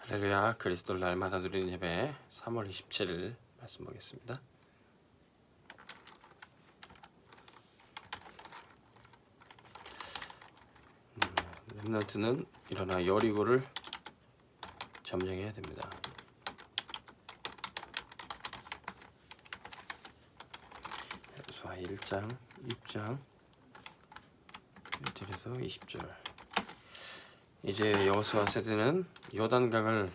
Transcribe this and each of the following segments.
할렐루야. 그리스도를 날마다 누리는 예배 3월 27일 말씀 보겠습니다. 렘넌트는 일어나 여리고를 점령해야 됩니다. 여호수아 1장 6장 1절에서 20절. 이제 여호수아 세대는 요단강을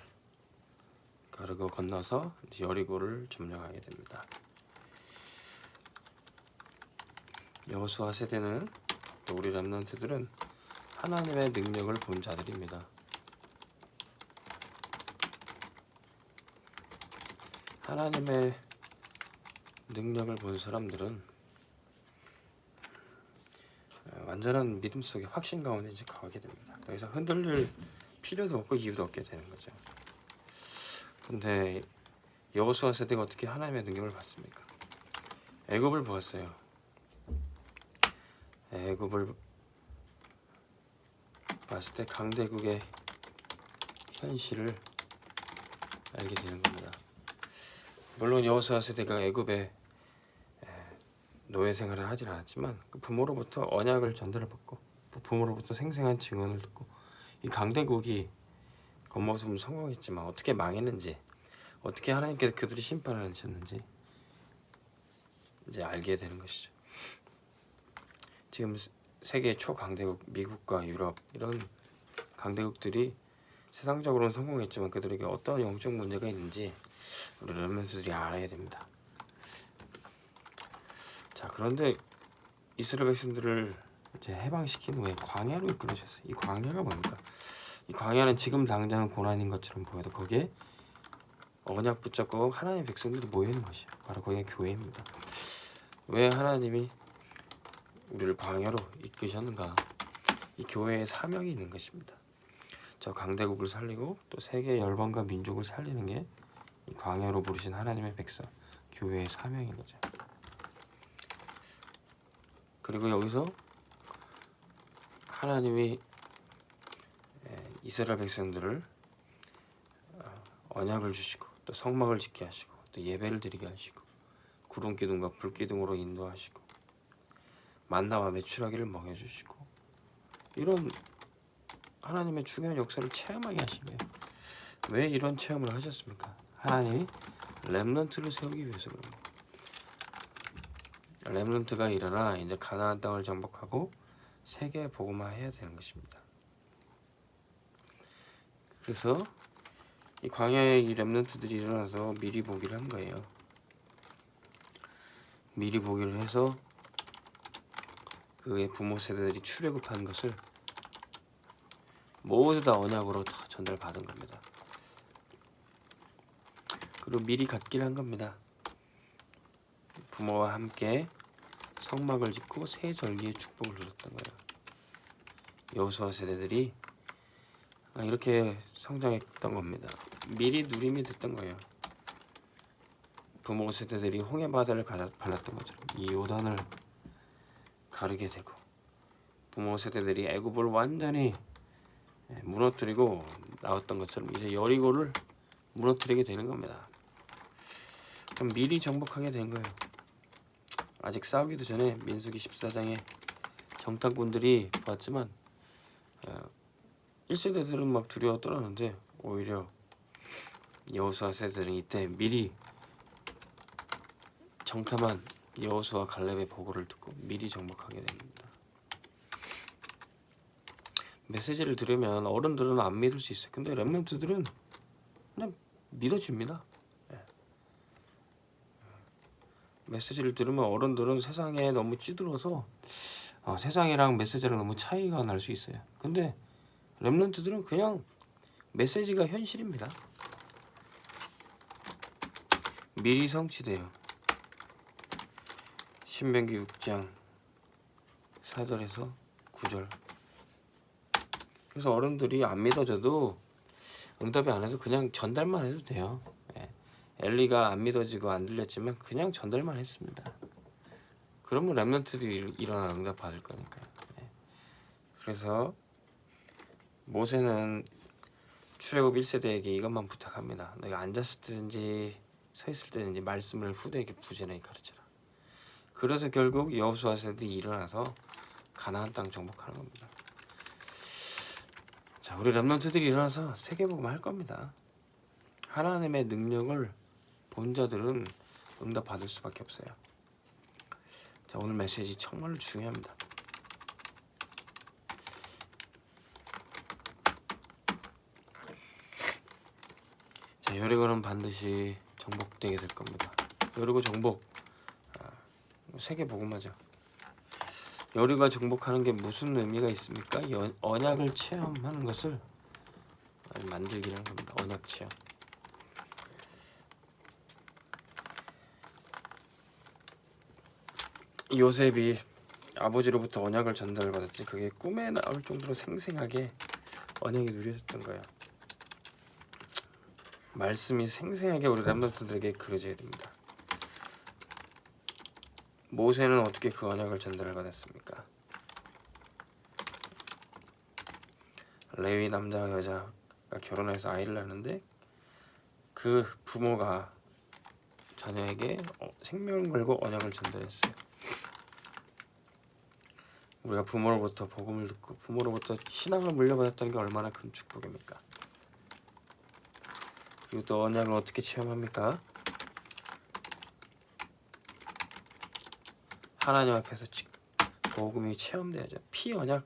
가르고 건너서 여리고를 점령하게 됩니다. 여호수아 세대는 또 우리 렘넌트들은 하나님의 능력을 본 자들입니다. 하나님의 능력을 본 사람들은 완전한 믿음 속에 확신 가운데 이제 가게 됩니다. 더 이상 흔들릴 필요도 없고 이유도 없게 되는 거죠. 근데 여호수아 세대가 어떻게 하나님의 능력을 봤습니까? 애굽을 보았어요. 애굽을 봤을 때 강대국의 현실을 알게 되는 겁니다. 물론 여호수아 세대가 애굽에 노예 생활을 하진 않았지만 그 부모로부터 언약을 전달을 받고 부모로부터 생생한 증언을 듣고 이 강대국이 겉모습은 성공했지만 어떻게 망했는지, 어떻게 하나님께서 그들이 심판을 하셨는지 이제 알게 되는 것이죠. 지금 세계 초강대국 미국과 유럽 이런 강대국들이 세상적으로는 성공했지만 그들에게 어떤 영적 문제가 있는지 우리 렘넌트들이 알아야 됩니다. 자, 그런데 이스라엘 백성들을 이제 해방시킨 후에 광야로 이끌어졌어요. 이 광야가 뭡니까? 이 광야는 지금 당장 고난인 것처럼 보여도 거기에 언약 붙잡고 하나님의 백성들이 모여 있는 것이에요. 바로 거기가 교회입니다. 왜 하나님이 우리를 광야로 이끄셨는가? 이 교회의 사명이 있는 것입니다. 저 강대국을 살리고 또 세계 열방과 민족을 살리는 게 이 광야로 부르신 하나님의 백성, 교회의 사명인 거죠. 그리고 여기서 하나님이 이스라엘 백성들을 언약을 주시고 또 성막을 짓게 하시고 또 예배를 드리게 하시고 구름 기둥과 불 기둥으로 인도하시고 만나와 메추라기를 먹여주시고 이런 하나님의 중요한 역사를 체험하게 하신 거예요. 왜 이런 체험을 하셨습니까? 하나님이 렘넌트를 세우기 위해서 그럽니다. 렘넌트가 일어나 이제 가나안 땅을 정복하고 세계 복음화해야 되는 것입니다. 그래서 이 광야에 이 렘넌트들이 일어나서 미리 보기를 한 거예요. 미리 보기를 해서 그의 부모 세대들이 출애굽한 것을 모두 다 언약으로 다 전달받은 겁니다. 그리고 미리 갖기를 한 겁니다. 부모와 함께 성막을 짓고 새 절기의 축복을 누렸던 거예요. 여호수아 세대들이 이렇게 성장했던 겁니다. 미리 누림이 됐던 거예요. 부모 세대들이 홍해 바다를 갈랐던 것처럼 이 요단을 가르게 되고 부모 세대들이 애굽을 완전히 무너뜨리고 나왔던 것처럼 이제 여리고를 무너뜨리게 되는 겁니다. 그럼 미리 정복하게 된 거예요. 아직 싸우기도 전에 민수기 14장에 정탐꾼들이 봤지만 1세대들은 막 두려워 떨었는데 오히려 여호수아 세대들은 이때 미리 정탐한 여호수아 갈렙의 보고를 듣고 미리 정복하게 됩니다. 메시지를 들으면 어른들은 안 믿을 수 있어요. 근데 렘넌트들은 그냥 믿어집니다. 메시지를 들으면 어른들은 세상에 너무 찌들어서 세상이랑 메시지랑 너무 차이가 날 수 있어요. 근데 렘넌트들은 그냥 메시지가 현실입니다. 미리 성취돼요. 신명기 6장 4절에서 9절. 그래서 어른들이 안 믿어져도 응답이 안 해도 그냥 전달만 해도 돼요. 엘리가 안 믿어지고 안 들렸지만 그냥 전달만 했습니다. 그러면 렘넌트들이 일어나 응답 받을 거니까요. 그래서 모세는 출애굽 1세대에게 이것만 부탁합니다. 너희가 앉았을 때든지 서 있을 때든지 말씀을 후대에게 부지런히 가르쳐라. 그래서 결국 여호수아 세대들이 일어나서 가나안 땅 정복하는 겁니다. 자, 우리 렘넌트들이 일어나서 세계복음 할 겁니다. 하나님의 능력을 본 자들은 응답 받을 수밖에 없어요. 자, 오늘 메시지 정말로 중요합니다. 자, 여리고는 반드시 정복되게 될 겁니다. 여리고 정복, 세계 복음하죠. 여리고가 정복하는 게 무슨 의미가 있습니까? 언약을 체험하는 것을 만들기라는 겁니다. 언약 체험. 요셉이 아버지로부터 언약을 전달받았지 그게 꿈에 나올 정도로 생생하게 언약이 누려졌던 거예요. 말씀이 생생하게 우리 렘넌트들에게 그려져야 됩니다. 모세는 어떻게 그 언약을 전달을 받았습니까? 레위 남자와 여자가 결혼해서 아이를 낳는데 그 부모가 자녀에게 생명을 걸고 언약을 전달했어요. 우리가 부모로부터 복음을 듣고 부모로부터 신앙을 물려받았다는 게 얼마나 큰 축복입니까? 그리고 또 언약을 어떻게 체험합니까? 하나님 앞에서 복음이 체험돼야죠. 피 언약,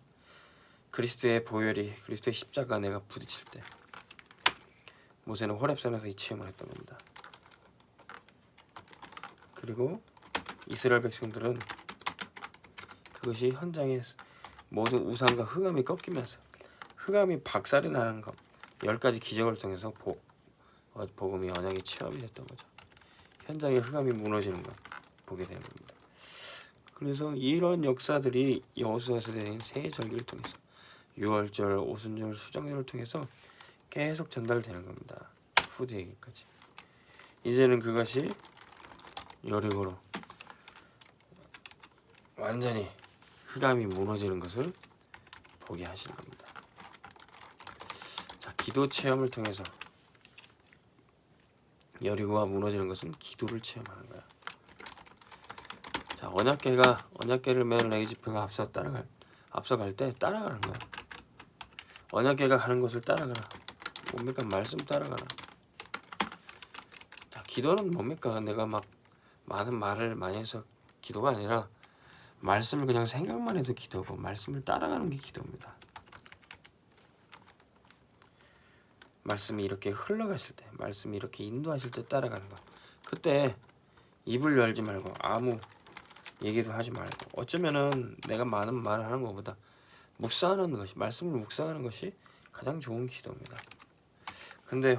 그리스도의 보혈이, 그리스도의 십자가 내가 부딪힐 때 모세는 호렙산에서 이 체험을 했던 겁니다. 그리고 이스라엘 백성들은 그것이 현장에 모든 우상과 흑암이 꺾이면서 흑암이 박살이 나는 것 10가지 기적을 통해서 복음이 언약의 체험이 됐던 거죠. 현장에 흑암이 무너지는 것 보게 되는 겁니다. 그래서 이런 역사들이 여호수아 세대인 새 절기를 통해서 유월절, 오순절, 수정절을 통해서 계속 전달되는 겁니다. 후대에게까지. 이제는 그것이 여리고로 완전히 흑암이 무너지는 것을 보게 하시는 겁니다. 자, 기도 체험을 통해서 여리고가 무너지는 것은 기도를 체험하는 거야. 자, 언약궤를 맨 레위 지파가 앞서갈 때 따라가는 거야. 언약궤가 가는 것을 따라가라. 뭡니까? 말씀 따라가라. 자, 기도는 뭡니까? 내가 막 많은 말을 많이 해서 기도가 아니라 말씀을 그냥 생각만 해도 기도고 말씀을 따라가는 게 기도입니다. 말씀이 이렇게 흘러가실 때, 말씀이 이렇게 인도하실 때 따라가는 거. 그때 입을 열지 말고 아무 얘기도 하지 말고 어쩌면은 내가 많은 말을 하는 것보다 묵상하는 것이, 말씀을 묵상하는 것이 가장 좋은 기도입니다. 근데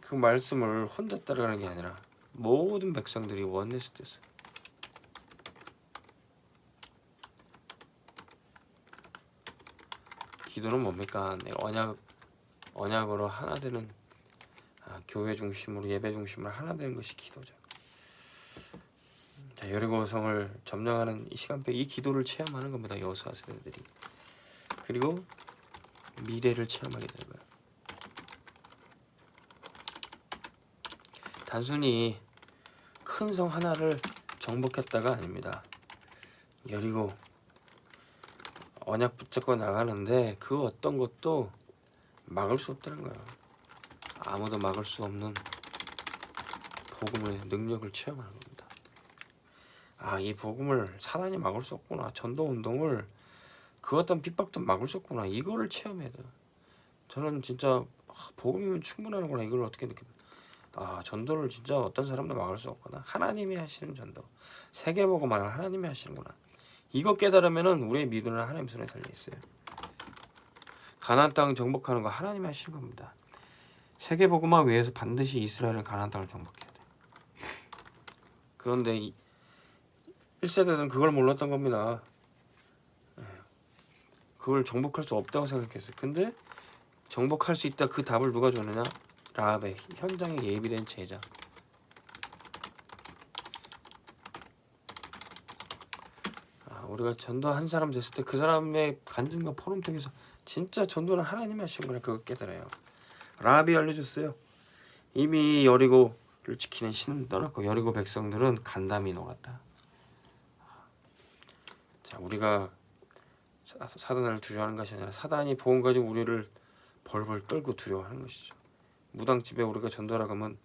그 말씀을 혼자 따라가는 게 아니라 모든 백성들이 원냈을 때서 기도는 뭡니까? 내가 언약으로 하나 되는 교회 중심으로 예배 중심으로 하나 되는 것이 기도죠. 자, 여리고성을 점령하는 이 시간대 이 기도를 체험하는 겁니다. 여호수아 세대들이. 그리고 미래를 체험하게 되는 거예요. 단순히 큰 성 하나를 정복했다가 아닙니다. 여리고 언약 붙잡고 나가는데 그 어떤 것도 막을 수 없다는 거예요. 아무도 막을 수 없는 복음의 능력을 체험하는 겁니다. 이 복음을 사단이 막을 수 없구나. 전도 운동을 그 어떤 핍박도 막을 수 없구나. 이거를 체험해야 돼요. 저는 진짜 복음이면 충분하는구나. 이걸 어떻게 느낍니까? 전도를 진짜 어떤 사람도 막을 수 없구나. 하나님이 하시는 전도. 세계복음을 하나님이 하시는구나. 이거 깨달으면은 우리의 믿음은 하나님 손에 달려 있어요. 가나안 땅 정복하는 거 하나님이 하시는 겁니다. 세계복음화 위해서 반드시 이스라엘은 가나안 땅을 정복해야 돼. 그런데 1세대들은 그걸 몰랐던 겁니다. 그걸 정복할 수 없다고 생각했어요. 근데 정복할 수 있다 그 답을 누가 줬느냐? 라합의 현장에 예비된 제자. 우리가 전도한 사람 됐을 때 그 사람의 간증과 포럼 통해서 진짜 전도는 하나님이 하신 거라 그거 깨달아요. 라합이 알려줬어요. 이미 여리고를 지키는 신은 떠났고 여리고 백성들은 간담이 녹았다. 자, 우리가 사단을 두려워하는 것이 아니라 사단이 보험 가지고 우리를 벌벌 떨고 두려워하는 것이죠. 무당집에 우리가 전도하러 가면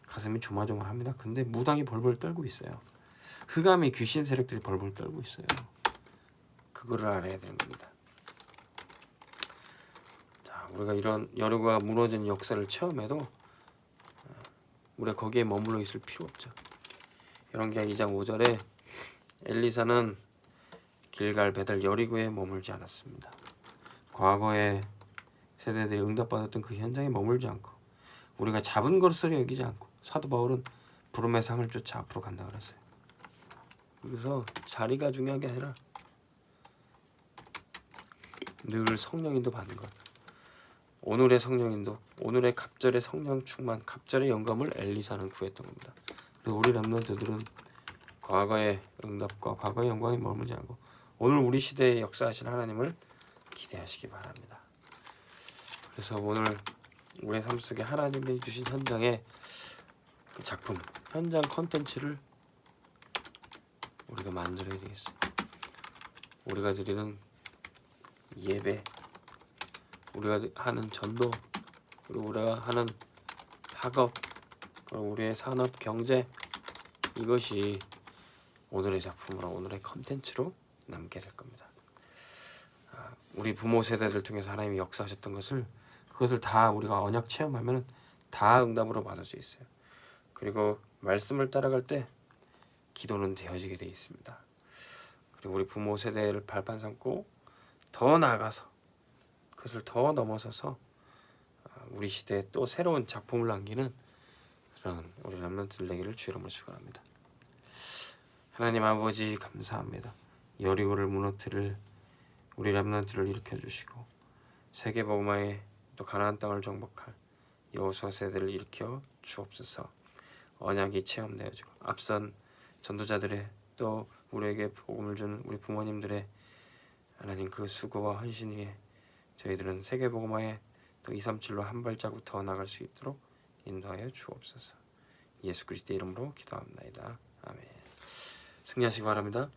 가슴이 조마조마합니다. 근데 무당이 벌벌 떨고 있어요. 흑암의 귀신 세력들이 벌벌 떨고 있어요. 그거를 알아야 되는 겁니다. 자, 우리가 이런 여리고가 무너진 역사를 체험해도 우리가 거기에 머물러 있을 필요 없죠. 열왕기하 2장 5절에 엘리사는 길갈 베델 여리고에 머물지 않았습니다. 과거의 세대들이 응답받았던 그 현장에 머물지 않고 우리가 잡은 것으로 여기지 않고 사도 바울은 부름의 상을 쫓아 앞으로 간다 그랬어요. 그래서 자리가 중요한 게 아니라 늘 성령인도 받는 것. 오늘의 성령인도, 오늘의 갑절의 성령 충만, 갑절의 영감을 엘리사는 구했던 겁니다. 그래서 우리 렘넌트들은 과거의 응답과 과거의 영광에 머물지 않고 오늘 우리 시대에 역사하신 하나님을 기대하시기 바랍니다. 그래서 오늘 우리의 삶 속에 하나님이 주신 현장의 그 작품, 현장 컨텐츠를 우리가 만들어야 되겠어요. 우리가 드리는 예배, 우리가 하는 전도, 그리고 우리가 하는 학업, 그리고 우리의 산업, 경제, 이것이 오늘의 작품으로, 오늘의 컨텐츠로 남게 될 겁니다. 우리 부모 세대들 통해서 하나님이 역사하셨던 것을, 그것을 다 우리가 언약 체험하면 다 응답으로 받을 수 있어요. 그리고 말씀을 따라갈 때 기도는 되어지게 돼 있습니다. 그리고 우리 부모 세대를 발판 삼고 더 나아가서 그것을 더 넘어서서 우리 시대에 또 새로운 작품을 남기는 그런 우리 렘넌트들 되기를 주 이름으로 축원합니다. 하나님 아버지 감사합니다. 여리고를 무너뜨릴 우리 렘넌트를 일으켜 주시고 세계 복음화에 또 가나안 땅을 정복할 여호수아 세대를 일으켜 주옵소서. 언약이 체험되어지고 앞선 전도자들의 또 우리에게 복음을 준 우리 부모님들의 하나님 그 수고와 헌신 위에 저희들은 세계 복음화에 또 237로 한 발자국 더 나갈 수 있도록 인도하여 주옵소서. 예수 그리스도의 이름으로 기도합니다. 아멘. 승리하시기 바랍니다.